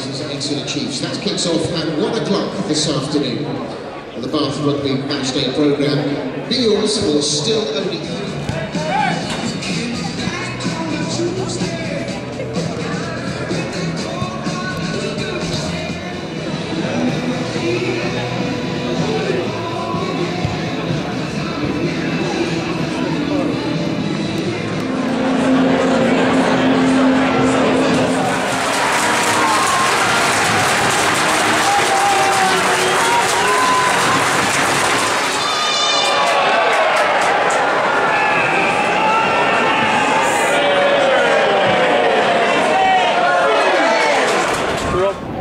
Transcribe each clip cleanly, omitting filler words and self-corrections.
versus Exeter Chiefs. That kicks off at 1 o'clock this afternoon. On the Bath Rugby Matchday programme, be yours for still only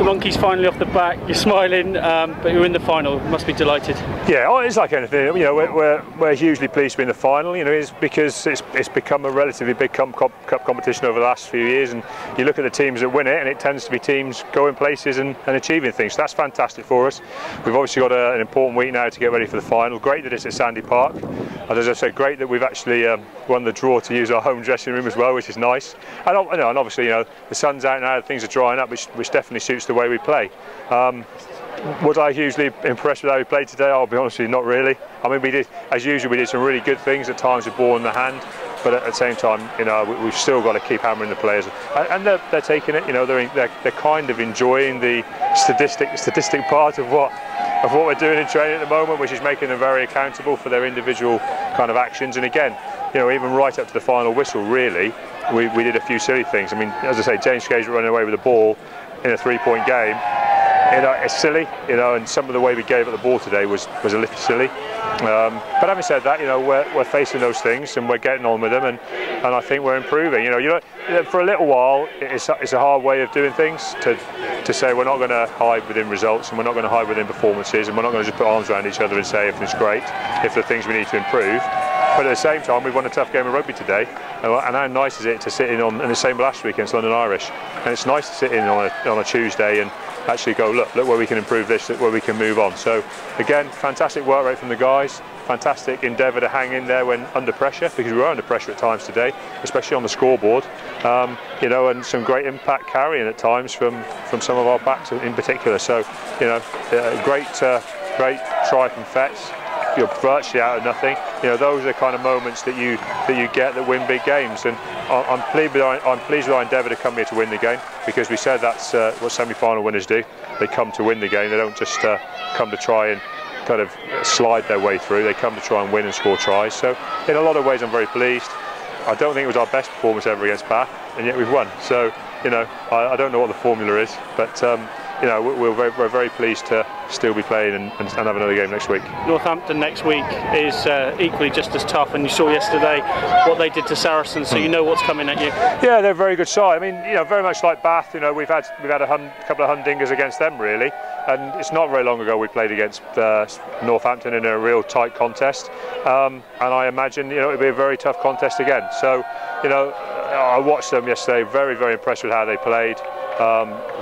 Monkey's finally off the back. You're smiling, but you're in the final. Must be delighted. Yeah, it's like anything. You know, we're hugely pleased to be in the final. You know, it's because it's become a relatively big cup competition over the last few years, and you look at the teams that win it, and it tends to be teams going places and achieving things. So that's fantastic for us. We've obviously got an important week now to get ready for the final. Great that it's at Sandy Park, and as I said, great that we've actually won the draw to use our home dressing room as well, which is nice. And obviously, you know, the sun's out now, things are drying up, which definitely suits the way we play. Was I hugely impressed with how we played today? I'll be honest with you, not really. I mean, we did, as usual, we did some really good things. At times, the ball in the hand, but at the same time, you know, we've still got to keep hammering the players, and they're taking it. You know, they're kind of enjoying the statistic part of what we're doing in training at the moment, which is making them very accountable for their individual kind of actions. And again, you know, even right up to the final whistle, really, we did a few silly things. I mean, as I say, James Cage running away with the ball in a 3-point game. You know, it's silly, you know, and some of the way we gave at the ball today was a little silly. But having said that, you know, we're facing those things and we're getting on with them, and I think we're improving. You know, for a little while, it's a hard way of doing things to say we're not going to hide within results and we're not going to hide within performances and we're not going to just put arms around each other and say everything's great if there are things we need to improve. But at the same time, we've won a tough game of rugby today, and how nice is it to sit in on, and the same last week against London Irish, and it's nice to sit in on a Tuesday and actually go, look where we can improve this, look where we can move on. So again, fantastic work rate from the guys, fantastic endeavour to hang in there when under pressure, because we were under pressure at times today, especially on the scoreboard. You know, and some great impact carrying at times from some of our backs in particular. So, you know, great try from Fetz. You're virtually out of nothing. You know, those are the kind of moments that you get that win big games, and I'm pleased with our endeavour to come here to win the game, because we said that's what semi-final winners do. They come to win the game. They don't just come to try and kind of slide their way through. They come to try and win and score tries. So in a lot of ways, I'm very pleased. I don't think it was our best performance ever against Bath, and yet we've won. So, you know, I don't know what the formula is, but you know, we're very pleased to still be playing and have another game next week. Northampton next week is equally just as tough, and you saw yesterday what they did to Saracens, so you know what's coming at you. Yeah, they're a very good side. I mean, you know, very much like Bath. You know, we've had a couple of humdingers against them, really, and it's not very long ago we played against Northampton in a real tight contest, and I imagine, you know, it'll be a very tough contest again. So, you know, I watched them yesterday. Very impressed with how they played.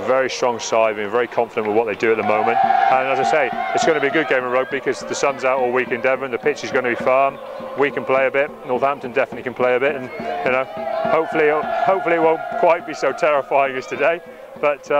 Very strong side, being very confident with what they do at the moment, and as I say, it's going to be a good game of rugby because the sun's out all week in Devon, the pitch is going to be firm, we can play a bit, Northampton definitely can play a bit, and you know, hopefully it won't quite be so terrifying as today, but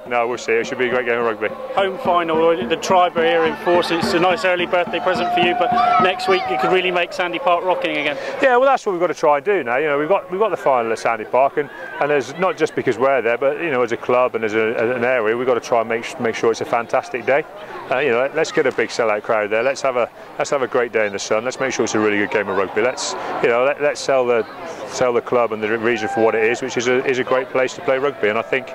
no, we'll see. It should be a great game of rugby. Home final, the tribe are here in force. It's a nice early birthday present for you, but next week you could really make Sandy Park rocking again. Yeah, well, that's what we've got to try and do now. You know, we've got the final at Sandy Park, and there's not just because we're there, but you know, as a club and as an area, we've got to try and make sure it's a fantastic day. You know, let's get a big sellout crowd there. Let's have a great day in the sun. Let's make sure it's a really good game of rugby. Let's sell the club and the region for what it is, which is a great place to play rugby. And I think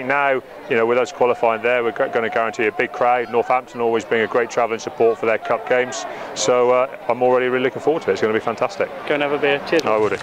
now, you know, with us qualifying there, we're going to guarantee a big crowd. Northampton always being a great travelling support for their cup games. So I'm already really looking forward to it. It's going to be fantastic. Go and have a beer. Cheers. I will do.